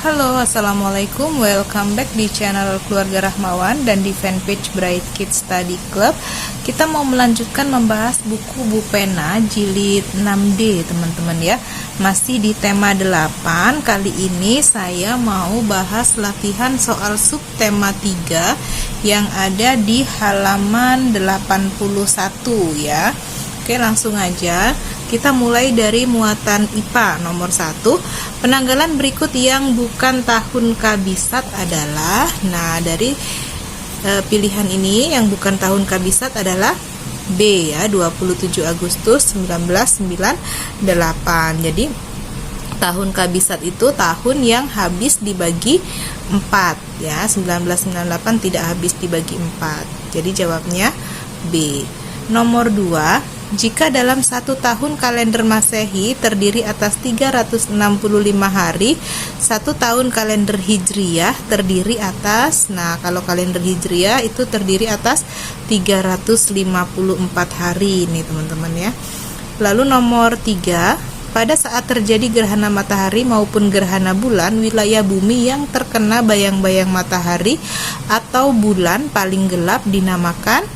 Halo, assalamualaikum. Welcome back di channel Keluarga Rahmawan dan di fanpage Bright Kids Study Club. Kita mau melanjutkan membahas buku Bu Pena jilid 6D, teman-teman ya. Masih di tema 8. Kali ini saya mau bahas latihan soal subtema 3 yang ada di halaman 81 ya. Oke, langsung aja. Kita mulai dari muatan IPA nomor 1. Penanggalan berikut yang bukan tahun kabisat adalah, nah dari pilihan ini yang bukan tahun kabisat adalah B ya, 27 Agustus 1998. Jadi tahun kabisat itu tahun yang habis dibagi 4 ya, 1998 tidak habis dibagi 4. Jadi jawabnya B. Nomor 2, jika dalam satu tahun kalender Masehi terdiri atas 365 hari, satu tahun kalender Hijriyah terdiri atas, nah kalau kalender Hijriyah itu terdiri atas 354 hari nih teman-teman ya. Lalu nomor 3, pada saat terjadi gerhana matahari maupun gerhana bulan, wilayah bumi yang terkena bayang-bayang matahari atau bulan paling gelap dinamakan,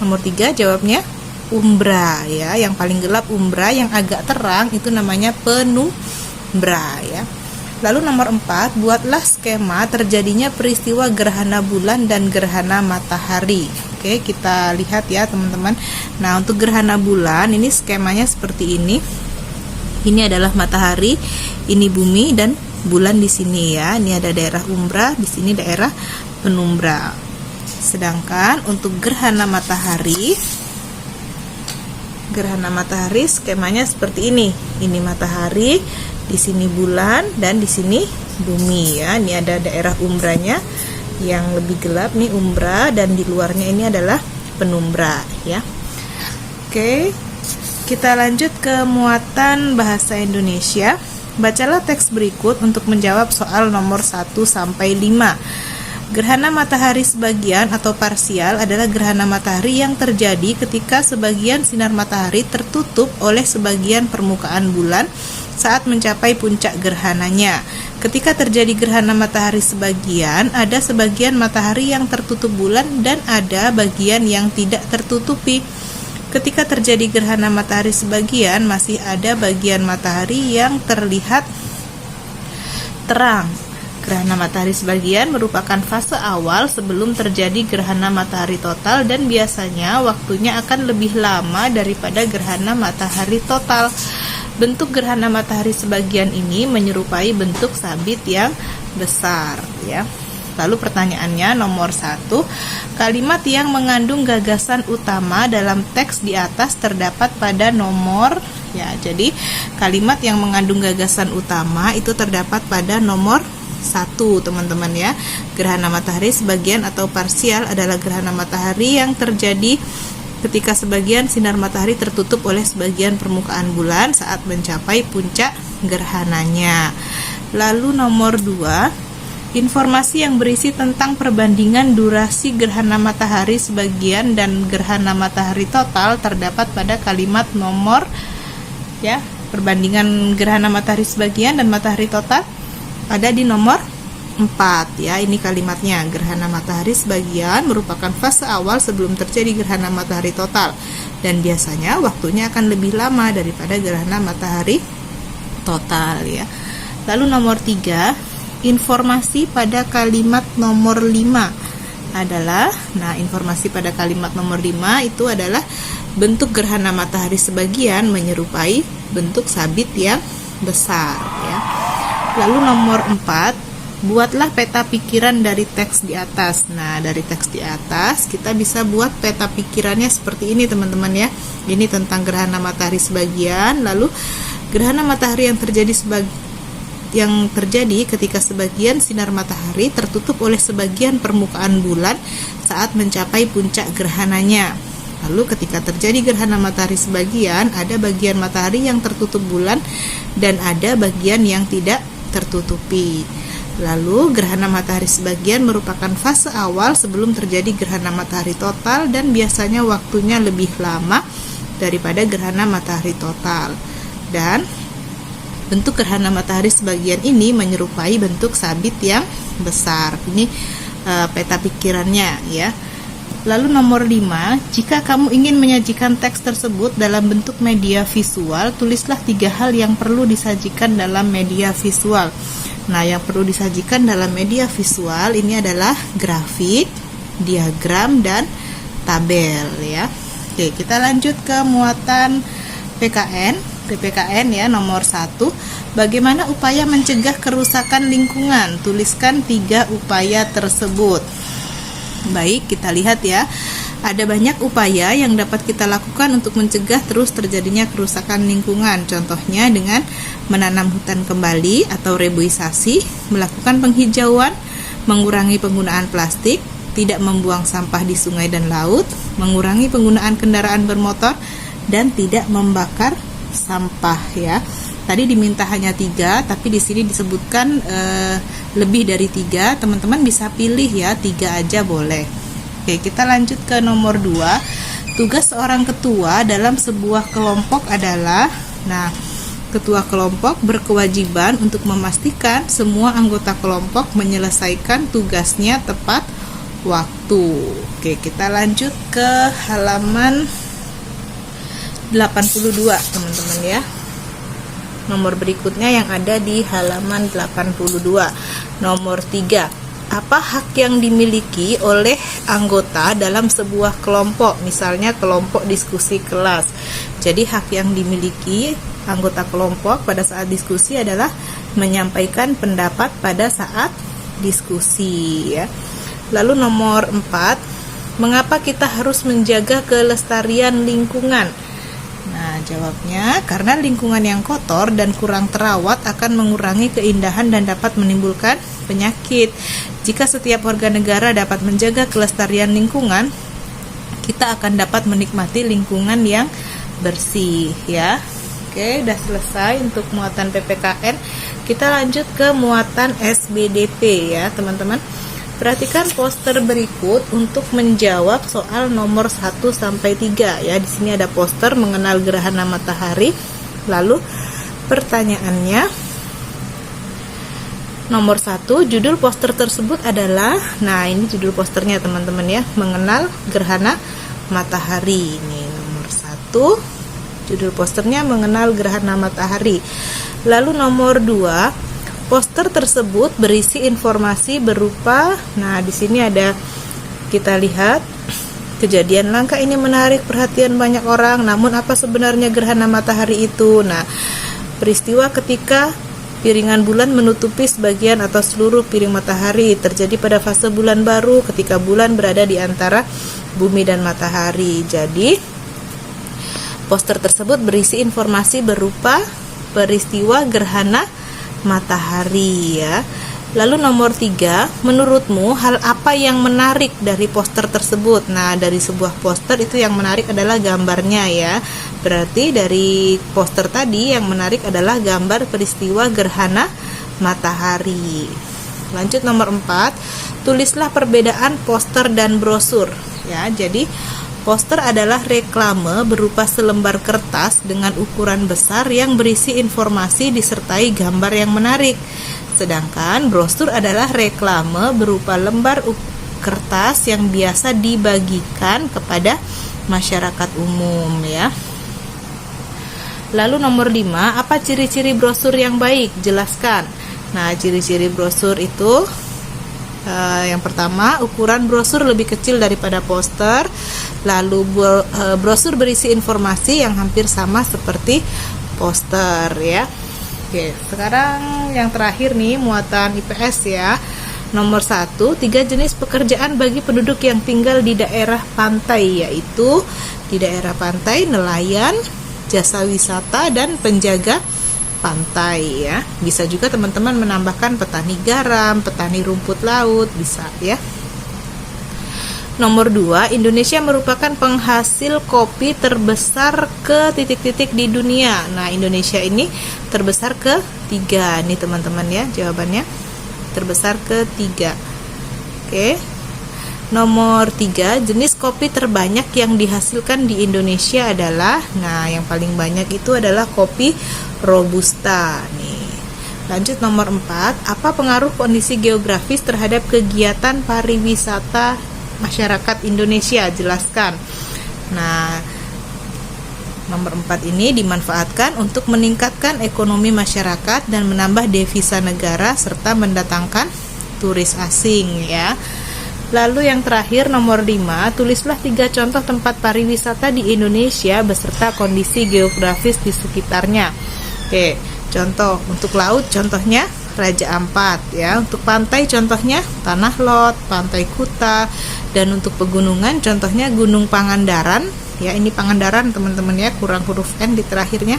nomor 3 jawabnya umbra ya, yang paling gelap umbra, yang agak terang itu namanya penumbra ya. Lalu nomor 4, buatlah skema terjadinya peristiwa gerhana bulan dan gerhana matahari. Oke, kita lihat ya teman-teman. Nah, untuk gerhana bulan ini skemanya seperti ini. Ini adalah matahari, ini bumi dan bulan di sini ya. Ini ada daerah umbra, di sini daerah penumbra. Sedangkan untuk gerhana matahari skemanya seperti ini. Ini matahari, di sini bulan dan di sini bumi ya. Ini ada daerah umbranya yang lebih gelap nih umbra, dan di luarnya ini adalah penumbra ya. Oke. Kita lanjut ke muatan bahasa Indonesia. Bacalah teks berikut untuk menjawab soal nomor 1 sampai 5. Gerhana matahari sebagian atau parsial adalah gerhana matahari yang terjadi ketika sebagian sinar matahari tertutup oleh sebagian permukaan bulan saat mencapai puncak gerhananya. Ketika terjadi gerhana matahari sebagian, ada sebagian matahari yang tertutup bulan dan ada bagian yang tidak tertutupi. Ketika terjadi gerhana matahari sebagian, masih ada bagian matahari yang terlihat terang. Gerhana matahari sebagian merupakan fase awal sebelum terjadi gerhana matahari total dan biasanya waktunya akan lebih lama daripada gerhana matahari total. Bentuk gerhana matahari sebagian ini menyerupai bentuk sabit yang besar ya. Lalu pertanyaannya nomor 1, kalimat yang mengandung gagasan utama dalam teks di atas terdapat pada nomor ya. Jadi kalimat yang mengandung gagasan utama itu terdapat pada nomor 1 teman-teman ya. Gerhana matahari sebagian atau parsial adalah gerhana matahari yang terjadi ketika sebagian sinar matahari tertutup oleh sebagian permukaan bulan saat mencapai puncak gerhananya. Lalu nomor 2, informasi yang berisi tentang perbandingan durasi gerhana matahari sebagian dan gerhana matahari total terdapat pada kalimat nomor ya. Perbandingan gerhana matahari sebagian dan matahari total ada di nomor 4 ya. Ini kalimatnya, gerhana matahari sebagian merupakan fase awal sebelum terjadi gerhana matahari total dan biasanya waktunya akan lebih lama daripada gerhana matahari total ya. Lalu nomor 3, informasi pada kalimat nomor 5 adalah, nah informasi pada kalimat nomor 5 itu adalah bentuk gerhana matahari sebagian menyerupai bentuk sabit yang besar ya. Lalu nomor 4, buatlah peta pikiran dari teks di atas. Nah, dari teks di atas kita bisa buat peta pikirannya seperti ini teman-teman ya. Ini tentang gerhana matahari sebagian. Lalu gerhana matahari yang terjadi ketika sebagian sinar matahari tertutup oleh sebagian permukaan bulan saat mencapai puncak gerhananya. Lalu ketika terjadi gerhana matahari sebagian, ada bagian matahari yang tertutup bulan dan ada bagian yang tidak tertutupi. Lalu gerhana matahari sebagian merupakan fase awal sebelum terjadi gerhana matahari total dan biasanya waktunya lebih lama daripada gerhana matahari total. Dan bentuk gerhana matahari sebagian ini menyerupai bentuk sabit yang besar. Ini peta pikirannya ya. Lalu nomor 5, jika kamu ingin menyajikan teks tersebut dalam bentuk media visual, tulislah 3 hal yang perlu disajikan dalam media visual. Nah, yang perlu disajikan dalam media visual ini adalah grafik, diagram, dan tabel ya. Oke, kita lanjut ke muatan PPKN ya, nomor 1. Bagaimana upaya mencegah kerusakan lingkungan? Tuliskan 3 upaya tersebut. Baik, kita lihat ya. Ada banyak upaya yang dapat kita lakukan untuk mencegah terus terjadinya kerusakan lingkungan. Contohnya dengan menanam hutan kembali atau reboisasi, melakukan penghijauan, mengurangi penggunaan plastik, tidak membuang sampah di sungai dan laut, mengurangi penggunaan kendaraan bermotor, dan tidak membakar sampah ya. Tadi diminta hanya 3, tapi di sini disebutkan lebih dari 3. Teman-teman bisa pilih ya, 3 aja boleh. Oke, kita lanjut ke nomor 2. Tugas seorang ketua dalam sebuah kelompok adalah, nah, ketua kelompok berkewajiban untuk memastikan semua anggota kelompok menyelesaikan tugasnya tepat waktu. Oke, kita lanjut ke halaman 82, teman-teman ya. Nomor berikutnya yang ada di halaman 82. Nomor 3. Apa hak yang dimiliki oleh anggota dalam sebuah kelompok? Misalnya kelompok diskusi kelas. Jadi hak yang dimiliki anggota kelompok pada saat diskusi adalah menyampaikan pendapat pada saat diskusi ya. Lalu nomor 4. Mengapa kita harus menjaga kelestarian lingkungan? Nah, jawabnya karena lingkungan yang kotor dan kurang terawat akan mengurangi keindahan dan dapat menimbulkan penyakit. Jika setiap warga negara dapat menjaga kelestarian lingkungan, kita akan dapat menikmati lingkungan yang bersih ya. Oke, udah selesai untuk muatan PPKN. Kita lanjut ke muatan SBDP ya, teman-teman. Perhatikan poster berikut untuk menjawab soal nomor 1 sampai 3 ya. Di sini ada poster mengenal gerhana matahari. Lalu pertanyaannya nomor 1, judul poster tersebut adalah, nah ini judul posternya teman-teman ya, mengenal gerhana matahari. Ini nomor 1, judul posternya mengenal gerhana matahari. Lalu nomor 2, poster tersebut berisi informasi berupa, nah di sini ada, kita lihat, kejadian langka ini menarik perhatian banyak orang, namun apa sebenarnya gerhana matahari itu? Nah, peristiwa ketika piringan bulan menutupi sebagian atau seluruh piring matahari terjadi pada fase bulan baru ketika bulan berada di antara bumi dan matahari. Jadi, poster tersebut berisi informasi berupa peristiwa gerhana matahari ya. Lalu nomor 3, menurutmu hal apa yang menarik dari poster tersebut? Nah, dari sebuah poster itu yang menarik adalah gambarnya ya. Berarti dari poster tadi yang menarik adalah gambar peristiwa gerhana matahari. Lanjut nomor 4, tulislah perbedaan poster dan brosur ya. Jadi poster adalah reklame berupa selembar kertas dengan ukuran besar yang berisi informasi disertai gambar yang menarik. Sedangkan brosur adalah reklame berupa lembar kertas yang biasa dibagikan kepada masyarakat umum ya. Lalu nomor 5, apa ciri-ciri brosur yang baik? Jelaskan. Nah, ciri-ciri brosur itu yang pertama, ukuran brosur lebih kecil daripada poster. Lalu brosur berisi informasi yang hampir sama seperti poster ya. Oke, sekarang yang terakhir nih, muatan IPS ya. Nomor 1, 3 jenis pekerjaan bagi penduduk yang tinggal di daerah pantai, yaitu di daerah pantai, nelayan, jasa wisata, dan penjaga pantai ya. Bisa juga teman-teman menambahkan petani garam, petani rumput laut, bisa ya. Nomor 2, Indonesia merupakan penghasil kopi terbesar ke titik-titik di dunia. Nah, Indonesia ini terbesar ke 3 nih teman-teman ya, jawabannya terbesar ke 3. Oke. Nomor 3, jenis kopi terbanyak yang dihasilkan di Indonesia adalah, nah yang paling banyak itu adalah kopi Robusta nih. Lanjut nomor 4, apa pengaruh kondisi geografis terhadap kegiatan pariwisata masyarakat Indonesia? Jelaskan. Nah, nomor 4 ini dimanfaatkan untuk meningkatkan ekonomi masyarakat dan menambah devisa negara serta mendatangkan turis asing ya. Lalu yang terakhir nomor 5, tulislah 3 contoh tempat pariwisata di Indonesia beserta kondisi geografis di sekitarnya. Oke, contoh untuk laut contohnya Raja Ampat ya, untuk pantai contohnya Tanah Lot, Pantai Kuta, dan untuk pegunungan contohnya Gunung Pangandaran ya, ini Pangandaran teman-teman ya, kurang huruf N di terakhirnya,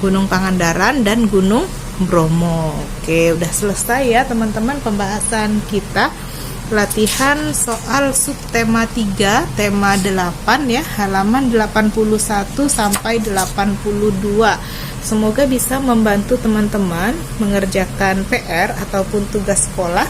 Gunung Pangandaran dan Gunung Bromo. Oke, udah selesai ya teman-teman pembahasan kita. Latihan soal subtema 3, tema 8 ya, halaman 81 sampai 82. Semoga bisa membantu teman-teman mengerjakan PR ataupun tugas sekolah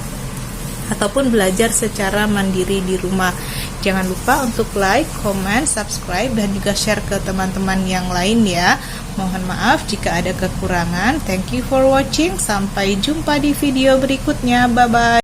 ataupun belajar secara mandiri di rumah. Jangan lupa untuk like, comment, subscribe, dan juga share ke teman-teman yang lain ya. Mohon maaf jika ada kekurangan. Thank you for watching. Sampai jumpa di video berikutnya. Bye-bye.